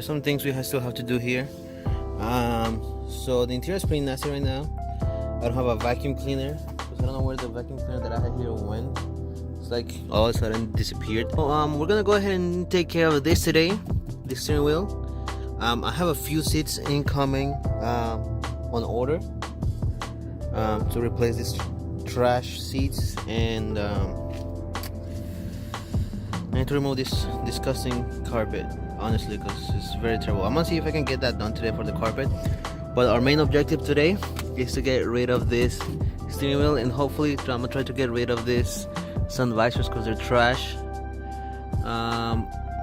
there's some things we still have to do here. So the interior is pretty nasty right now. I don't have a vacuum cleaner because I don't know where the vacuum cleaner that I had here went. It's like all of a sudden disappeared. So, we're gonna go ahead and take care of this today, the steering wheel. I have a few seats incoming on order to replace these trash seats, and I need to remove this disgusting carpet, honestly, because it's very terrible. I'm gonna see if I can get that done today for the carpet. But our main objective today is to get rid of this steering wheel, and hopefully I'm gonna try to get rid of this sun visors because they're trash.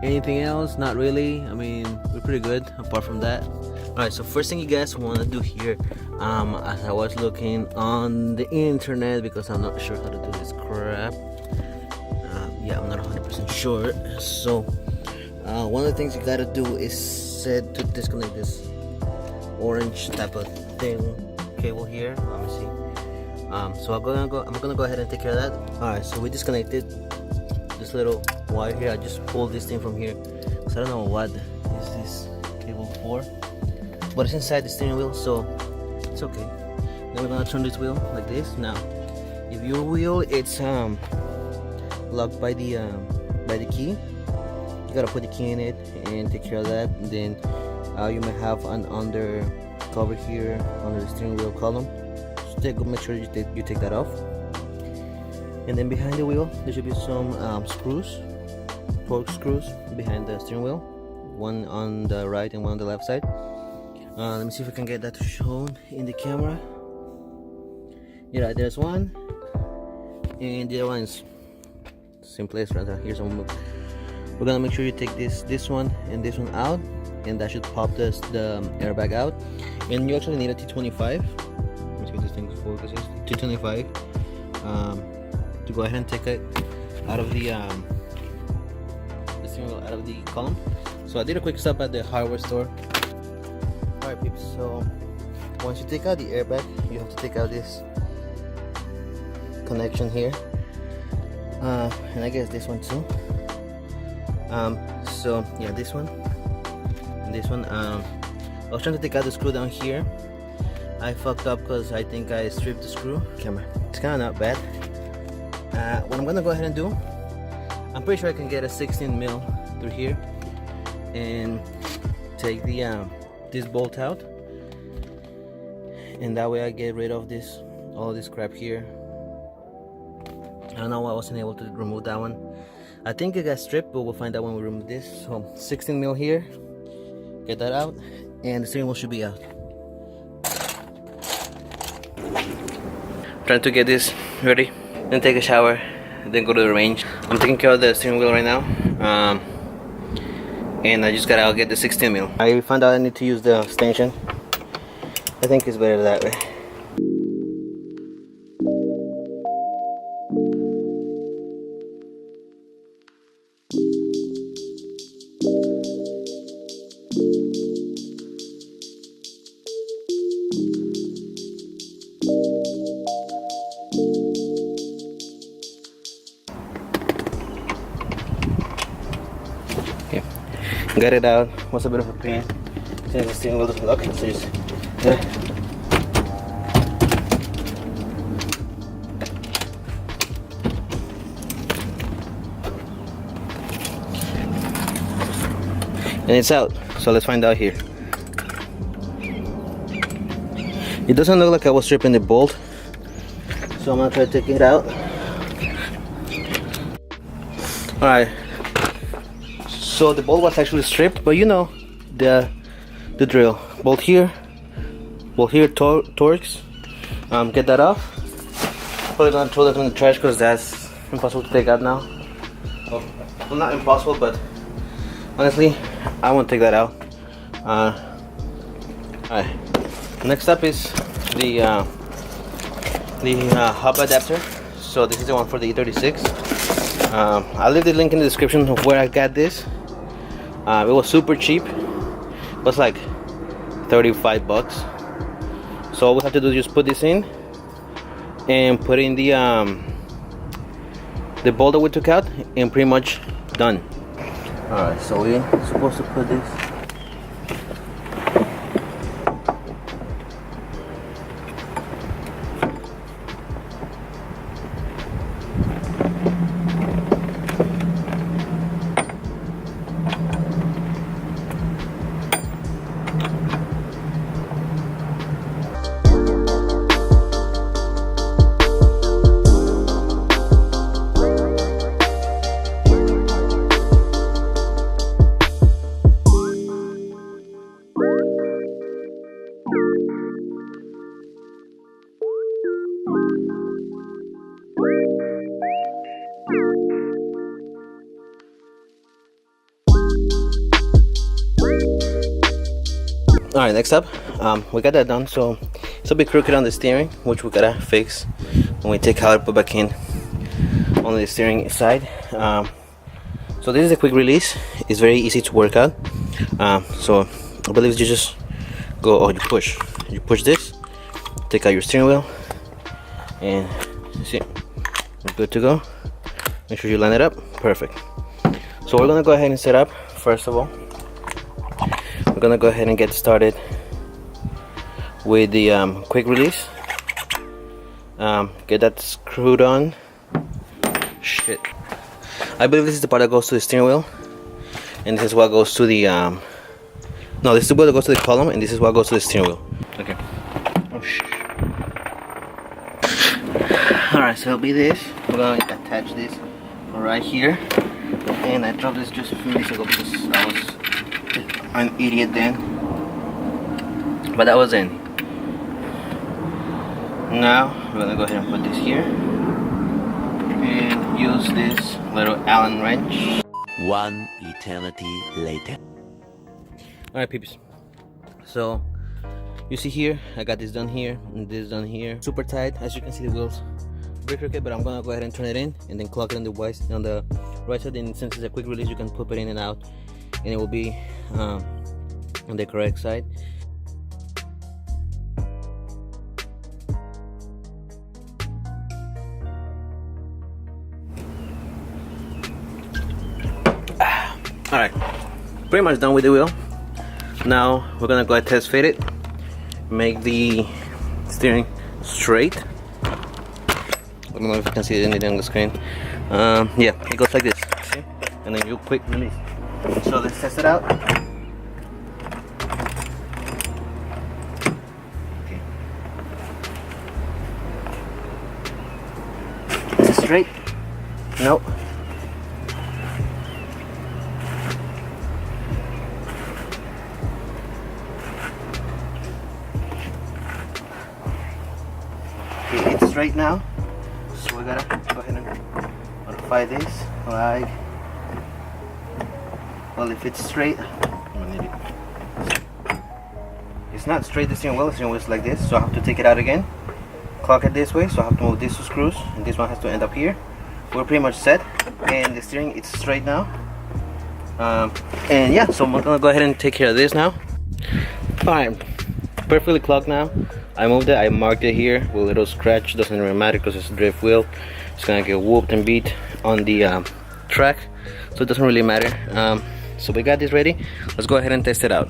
Anything else? Not really. I mean, we're pretty good apart from that. Alright, so first thing you guys want to do here, as I was looking on the internet, because I'm not sure how to do this crap. Yeah, I'm not 100% sure. So one of the things you gotta do is set to disconnect this orange type of thing cable here. Let me see. So I'm gonna go ahead and take care of that. Alright, so we disconnected this little wire here. I just pulled this thing from here, so I don't know what is this cable for, but it's inside the steering wheel, so it's okay. Then we're gonna turn this wheel like this. Now if your wheel it's locked by the key, you gotta put the key in it and take care of that. And then you may have an under cover here under the steering wheel column, so make sure you take that off. And then behind the wheel there should be some screws, torque screws behind the steering wheel, one on the right and one on the left side. Let me see if I can get that shown in the camera. Yeah, there's one, and the other one is same place right there. Here's one. We're gonna make sure you take this one and this one out, and that should pop the airbag out. And you actually need a T25. Let me see what this thing focuses. T25 to go ahead and take it out of the steering wheel, out of the column. So I did a quick stop at the hardware store. Alright peeps, so once you take out the airbag, you have to take out this connection here, and I guess this one too. So yeah, this one and this one. I was trying to take out the screw down here. I fucked up because I think I stripped the screw. Camera, it's kind of not bad. What I'm gonna go ahead and do, I'm pretty sure I can get a 16 mil through here and take the this bolt out, and that way I get rid of all of this crap here. I don't know why I wasn't able to remove that one. I think it got stripped, but we'll find out when we remove this. So 16 mil here, get that out, and the steering wheel should be out. Trying to get this ready, then take a shower, then go to the range. I'm taking care of the steering wheel right now, and I just gotta get the 16 mil. I found out I need to use the extension. I think it's better that way. Okay, got it out. Was a bit of a pain since the steering wheel doesn't lock. So just and it's out. So let's find out here. It doesn't look like I was stripping the bolt, so I'm gonna try to take it out. Alright, so the bolt was actually stripped, but you know the drill. Bolt here, Torx. Get that off. Probably gonna throw that in the trash because that's impossible to take out now. Well, not impossible, but honestly, I won't take that out. Alright, next up is the hub adapter. So this is the one for the E36. I'll leave the link in the description of where I got this. It was super cheap. It was like 35 bucks. So all we have to do is just put this in and put in the bolt that we took out, and pretty much done. Alright, so we're supposed to put this Alright, next up, we got that done. So it's a bit crooked on the steering, which we gotta fix when we take out, put back in on the steering side. So this is a quick release. It's very easy to work out. So I believe you just go, you push this, take out your steering wheel, and see, we're good to go. Make sure you line it up perfect. So we're gonna go ahead and set up. First of all, we're gonna go ahead and get started with the quick release. Get that screwed on. Shit, I believe this is the part that goes to the steering wheel, and this is what goes to the no, this is what goes to the column, and this is what goes to the steering wheel. Okay. Oh shit. Alright, so it'll be this. We're gonna attach this right here, and I dropped this just a few minutes ago because I was an idiot then, but that was in. Now we're gonna go ahead and put this here and use this little Allen wrench. One eternity later. Alright, peeps, so you see here, I got this done here and this done here. Super tight. As you can see, the wheels very crooked, but I'm gonna go ahead and turn it in and then clock it on the right side. And since it's a quick release, you can put it in and out, and it will be on the correct side. Alright, pretty much done with the wheel. Now we're gonna go ahead and test fit it, make the steering straight. I don't know if you can see anything on the screen. Yeah, it goes like this, see? And then you quick release. So let's test it out. Okay. Is it straight? Nope. Okay, it's straight now. So we gotta go ahead and modify this. Like, well, if it's straight, it's not straight. The steering wheel is like this, so I have to take it out again, clock it this way, so I have to move these two screws, and this one has to end up here. We're pretty much set, and the steering, it's straight now. And yeah, so I'm gonna go ahead and take care of this now. Fine, perfectly clocked now. I moved it, I marked it here with a little scratch. Doesn't really matter because it's a drift wheel. It's gonna get whooped and beat on the track, so it doesn't really matter. So we got this ready. Let's go ahead and test it out.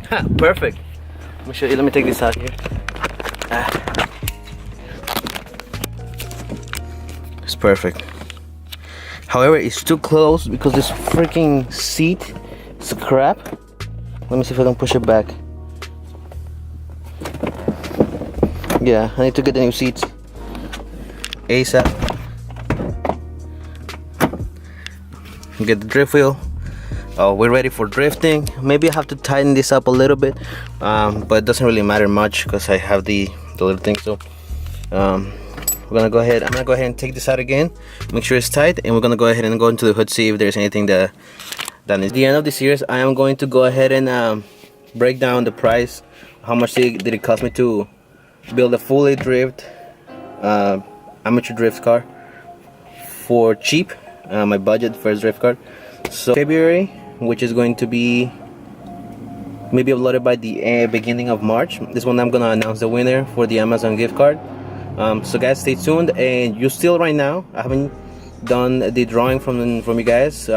Ha, perfect. Let me show you. Let me take this out here. It's perfect. However, it's too close because this freaking seat is crap. Let me see if I can push it back. Yeah, I need to get the new seats ASAP. Get the drift wheel. Oh, we're ready for drifting. Maybe I have to tighten this up a little bit, but it doesn't really matter much because I have the little thing. So we're gonna go ahead. I'm gonna go ahead and take this out again, make sure it's tight, and we're gonna go ahead and go into the hood, see if there's anything that is. At the end of the series, I am going to go ahead and break down the price. How much did it cost me to build a fully drift amateur drift car for cheap? My budget for a drift car. So February, which is going to be maybe uploaded by the beginning of March. This one I'm gonna announce the winner for the Amazon gift card. So guys, stay tuned. And you still right now, I haven't done the drawing from you guys. We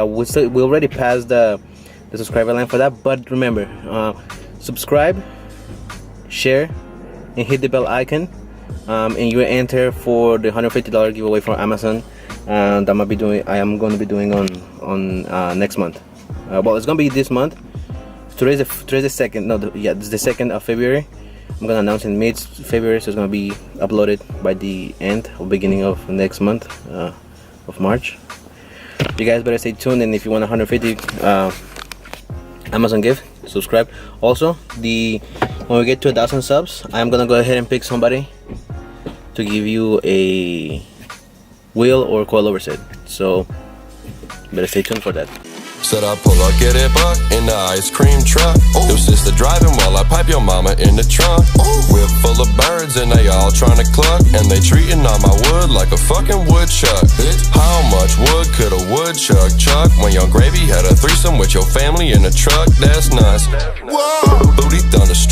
already passed the subscriber line for that, but remember, subscribe, share, and hit the bell icon, and you enter for the $150 giveaway from Amazon. And I am going to be doing on next month. Well, it's gonna be this month. Today's the second. No, it's the 2nd of February. I'm gonna announce in mid-February, so it's gonna be uploaded by the end or beginning of next month of March. You guys better stay tuned, and if you want 150 Amazon gift, subscribe. Also, when we get to 1,000 subs, I'm gonna go ahead and pick somebody to give you a wheel or coilover set. So better stay tuned for that. Said I pull up, get it buck in the ice cream truck. Your sister driving while I pipe your mama in the trunk. Whip full of birds and they all trying to cluck. And they treating all my wood like a fucking woodchuck. How much wood could a woodchuck chuck when Young Gravy had a threesome with your family in the truck? That's nice. Whoa. Booty thunderstruck.